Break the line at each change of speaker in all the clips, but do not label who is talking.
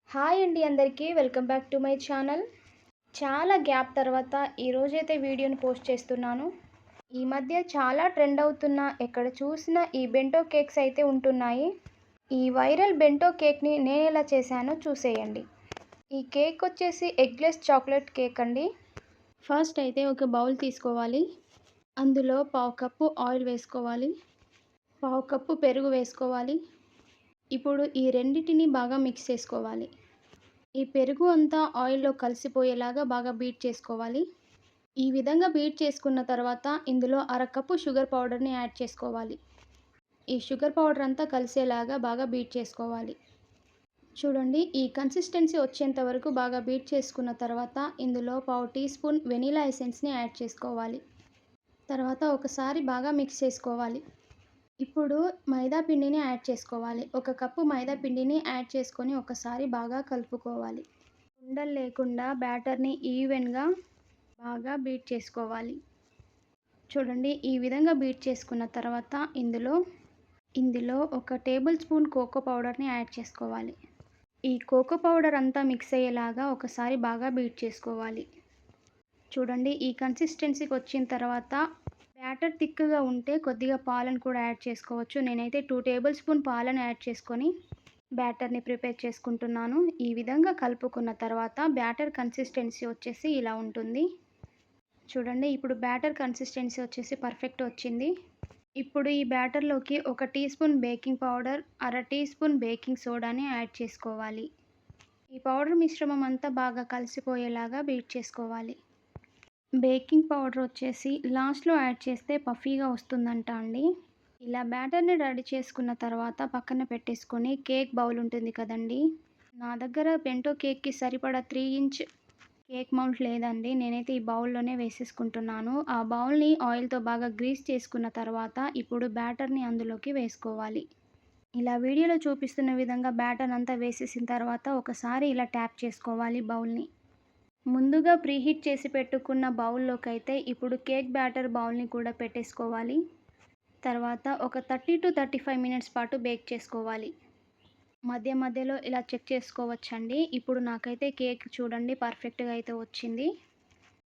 Hi అండి అందరికీ welcome back to my channel. చాలా గ్యాప్ తర్వాత ఈరోజైతే వీడియోని పోస్ట్ చేస్తున్నాను. ఈ మధ్య చాలా ట్రెండ్ అవుతున్న ఎక్కడ చూసినా ఈ బెంటో కేక్స్ అయితే ఉంటున్నాయి. ఈ వైరల్ బెంటో కేక్ని నేను ఎలా చేశానో చూసేయండి. ఈ కేక్ వచ్చేసి ఎగ్లెస్ చాక్లెట్ కేక్ అండి. ఫస్ట్ అయితే ఒక బౌల్ తీసుకోవాలి. అందులో పావు కప్పు ఆయిల్ వేసుకోవాలి, పావు కప్పు పెరుగు వేసుకోవాలి. ఇప్పుడు ఈ రెండిటిని బాగా మిక్స్ చేసుకోవాలి. ఈ పెరుగు అంతా ఆయిల్లో కలిసిపోయేలాగా బాగా బీట్ చేసుకోవాలి. ఈ విధంగా బీట్ చేసుకున్న తర్వాత ఇందులో అరకప్పు షుగర్ పౌడర్ని యాడ్ చేసుకోవాలి. ఈ షుగర్ పౌడర్ అంతా కలిసేలాగా బాగా బీట్ చేసుకోవాలి. చూడండి, ఈ కన్సిస్టెన్సీ వచ్చేంత వరకు బాగా బీట్ చేసుకున్న తర్వాత ఇందులో పావు టీ స్పూన్ వెనీలా ఎసెన్స్ని యాడ్ చేసుకోవాలి. తర్వాత ఒకసారి బాగా మిక్స్ చేసుకోవాలి. ఇప్పుడు మైదా పిండిని యాడ్ చేసుకోవాలి. ఒక కప్పు మైదా పిండిని యాడ్ చేసుకొని ఒకసారి బాగా కలుపుకోవాలి. ఉండలు లేకుండా బ్యాటర్ని ఈవెన్గా బాగా బీట్ చేసుకోవాలి. చూడండి, ఈ విధంగా బీట్ చేసుకున్న తర్వాత ఇందులో ఒక టేబుల్ స్పూన్ కోకో పౌడర్ని యాడ్ చేసుకోవాలి. ఈ కోకో పౌడర్ అంతా మిక్స్ అయ్యేలాగా ఒకసారి బాగా బీట్ చేసుకోవాలి. చూడండి, ఈ కన్సిస్టెన్సీకి వచ్చిన తర్వాత బ్యాటర్ థిక్గా ఉంటే కొద్దిగా పాలను కూడా యాడ్ చేసుకోవచ్చు. నేనైతే 2 టేబుల్ స్పూన్ పాలను యాడ్ చేసుకొని బ్యాటర్ని ప్రిపేర్ చేసుకుంటున్నాను. ఈ విధంగా కలుపుకున్న తర్వాత బ్యాటర్ కన్సిస్టెన్సీ వచ్చేసి ఇలా ఉంటుంది. చూడండి, ఇప్పుడు బ్యాటర్ కన్సిస్టెన్సీ వచ్చేసి పర్ఫెక్ట్ వచ్చింది. ఇప్పుడు ఈ బ్యాటర్లోకి 1 టీ స్పూన్ బేకింగ్ పౌడర్, అర టీ స్పూన్ బేకింగ్ సోడాని యాడ్ చేసుకోవాలి. ఈ పౌడర్ మిశ్రమం అంతా బాగా కలిసిపోయేలాగా బీట్ చేసుకోవాలి. బేకింగ్ పౌడర్ వచ్చేసి లాస్ట్లో యాడ్ చేస్తే పఫీగా వస్తుందంట అండి. ఇలా బ్యాటర్ని రెడీ చేసుకున్న తర్వాత పక్కన పెట్టేసుకొని కేక్ బౌల్ ఉంటుంది కదండి. నా దగ్గర బెంటో కేక్కి సరిపడా 3 ఇంచ్ కేక్ మౌల్డ్ లేదండి. నేనైతే ఈ బౌల్లోనే వేసేసుకుంటున్నాను. ఆ బౌల్ని ఆయిల్తో బాగా గ్రీస్ చేసుకున్న తర్వాత ఇప్పుడు బ్యాటర్ని అందులోకి వేసుకోవాలి. ఇలా వీడియోలో చూపిస్తున్న విధంగా బ్యాటర్ అంతా వేసేసిన తర్వాత ఒకసారి ఇలా ట్యాప్ చేసుకోవాలి బౌల్ని. ముందుగా ప్రీహీట్ చేసి పెట్టుకున్న బౌల్లోకి అయితే ఇప్పుడు కేక్ బ్యాటర్ బౌల్ని కూడా పెట్టేసుకోవాలి. తర్వాత ఒక 30 to 35 మినిట్స్ పాటు బేక్ చేసుకోవాలి. మధ్య మధ్యలో ఇలా చెక్ చేసుకోవచ్చండి. ఇప్పుడు నాకైతే కేక్ చూడండి పర్ఫెక్ట్గా అయితే వచ్చింది.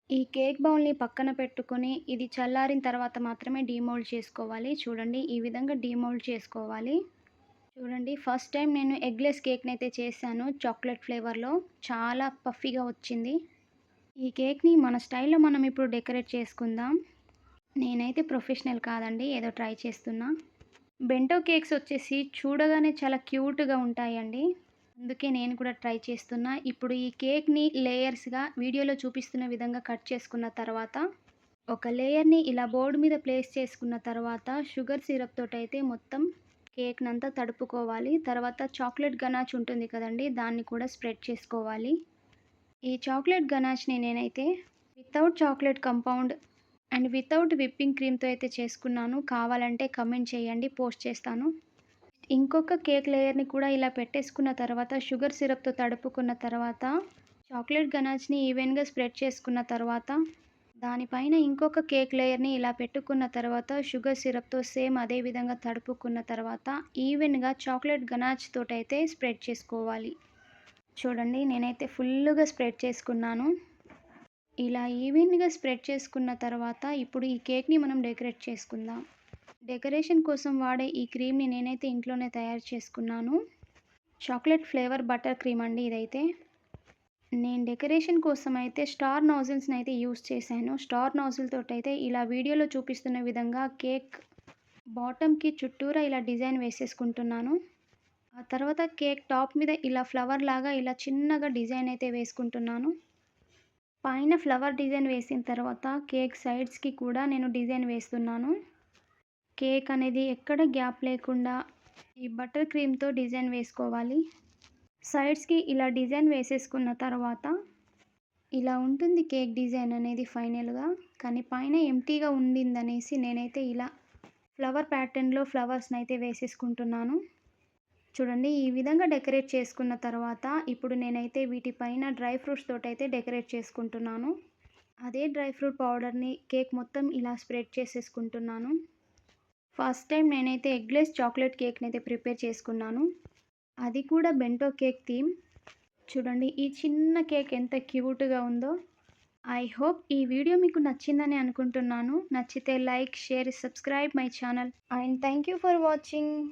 ఈ కేక్ బౌల్ని పక్కన పెట్టుకొని ఇది చల్లారిన తర్వాత మాత్రమే డీమోల్డ్ చేసుకోవాలి. చూడండి, ఈ విధంగా డీమోల్డ్ చేసుకోవాలి. చూడండి, ఫస్ట్ టైం నేను ఎగ్లెస్ కేక్ని అయితే చేశాను చాక్లెట్ ఫ్లేవర్లో. చాలా పఫీగా వచ్చింది. ఈ కేక్ని మన స్టైల్లో మనం ఇప్పుడు డెకరేట్ చేసుకుందాం. నేనైతే ప్రొఫెషనల్ కాదండి, ఏదో ట్రై చేస్తున్నా. బెంటో కేక్స్ వచ్చేసి చూడగానే చాలా క్యూట్గా ఉంటాయండి. అందుకే నేను కూడా ట్రై చేస్తున్నా. ఇప్పుడు ఈ కేక్ని లేయర్స్గా వీడియోలో చూపిస్తున్న విధంగా కట్ చేసుకున్న తర్వాత ఒక లేయర్ని ఇలా బోర్డు మీద ప్లేస్ చేసుకున్న తర్వాత షుగర్ సిరప్ తోటి అయితే మొత్తం కేక్నంతా తడుపుకోవాలి. తర్వాత చాక్లెట్ గనాచ్ ఉంటుంది కదండి, దాన్ని కూడా స్ప్రెడ్ చేసుకోవాలి. ఈ చాక్లెట్ గనాచ్ని నేనైతే without chocolate compound and without whipping క్రీమ్తో అయితే చేసుకున్నాను. కావాలంటే కమెంట్ చేయండి, పోస్ట్ చేస్తాను. ఇంకొక కేక్ లేయర్ని కూడా ఇలా పెట్టేసుకున్న తర్వాత షుగర్ సిరప్తో తడుపుకున్న తర్వాత చాక్లెట్ గనాచ్ని ఈవెన్గా స్ప్రెడ్ చేసుకున్న తర్వాత దానిపైన ఇంకొక కేక్ లేయర్ని ఇలా పెట్టుకున్న తర్వాత షుగర్ సిరప్తో సేమ్ అదే విధంగా తడుపుకున్న తర్వాత ఈవెన్గా చాక్లెట్ గనాచ్ తోటి అయితే స్ప్రెడ్ చేసుకోవాలి. చూడండి, నేనైతే ఫుల్గా స్ప్రెడ్ చేసుకున్నాను. ఇలా ఈవెన్గా స్ప్రెడ్ చేసుకున్న తర్వాత ఇప్పుడు ఈ కేక్ని మనం డెకరేట్ చేసుకుందాం. డెకరేషన్ కోసం వాడే ఈ క్రీమ్ని నేనైతే ఇంట్లోనే తయారు చేసుకున్నాను. చాక్లెట్ ఫ్లేవర్ బటర్ క్రీమ్ అండి ఇదైతే. నేను డెకరేషన్ కోసం అయితే స్టార్ నాజిల్స్ని అయితే యూస్ చేశాను. స్టార్ నాజిల్ తోటి అయితే ఇలా వీడియోలో చూపిస్తున్న విధంగా కేక్ బాటమ్కి చుట్టూరా ఇలా డిజైన్ వేసేసుకుంటున్నాను. ఆ తర్వాత కేక్ టాప్ మీద ఇలా ఫ్లవర్ లాగా ఇలా చిన్నగా డిజైన్ అయితే వేసుకుంటున్నాను. పైన ఫ్లవర్ డిజైన్ వేసిన తర్వాత కేక్ సైడ్స్కి కూడా నేను డిజైన్ వేస్తున్నాను. కేక్ అనేది ఎక్కడ గ్యాప్ లేకుండా ఈ బటర్ క్రీమ్తో డిజైన్ వేసుకోవాలి. సైడ్స్కి ఇలా డిజైన్ వేసేసుకున్న తర్వాత ఇలా ఉంటుంది కేక్ డిజైన్ అనేది ఫైనల్గా. కానీ పైన ఎంటీగా ఉండిందనేసి నేనైతే ఇలా ఫ్లవర్ ప్యాటర్న్లో ఫ్లవర్స్ని అయితే వేసేసుకుంటున్నాను. చూడండి, ఈ విధంగా డెకరేట్ చేసుకున్న తర్వాత ఇప్పుడు నేనైతే వీటిపైన డ్రై ఫ్రూట్స్ తోటి అయితే డెకరేట్ చేసుకుంటున్నాను. అదే డ్రై ఫ్రూట్ పౌడర్ని కేక్ మొత్తం ఇలా స్ప్రెడ్ చేసేసుకుంటున్నాను. ఫస్ట్ టైం నేనైతే ఎగ్లెస్ చాక్లెట్ కేక్ని అయితే ప్రిపేర్ చేసుకున్నాను. అది కూడా బెంటో కేక్ థీమ్. చూడండి ఈ చిన్న కేక్ ఎంత క్యూట్‌గా ఉందో. ఐ హోప్ ఈ వీడియో మీకు నచ్చిందని అనుకుంటున్నాను. నచ్చితే like, share, subscribe my channel and thank you for watching.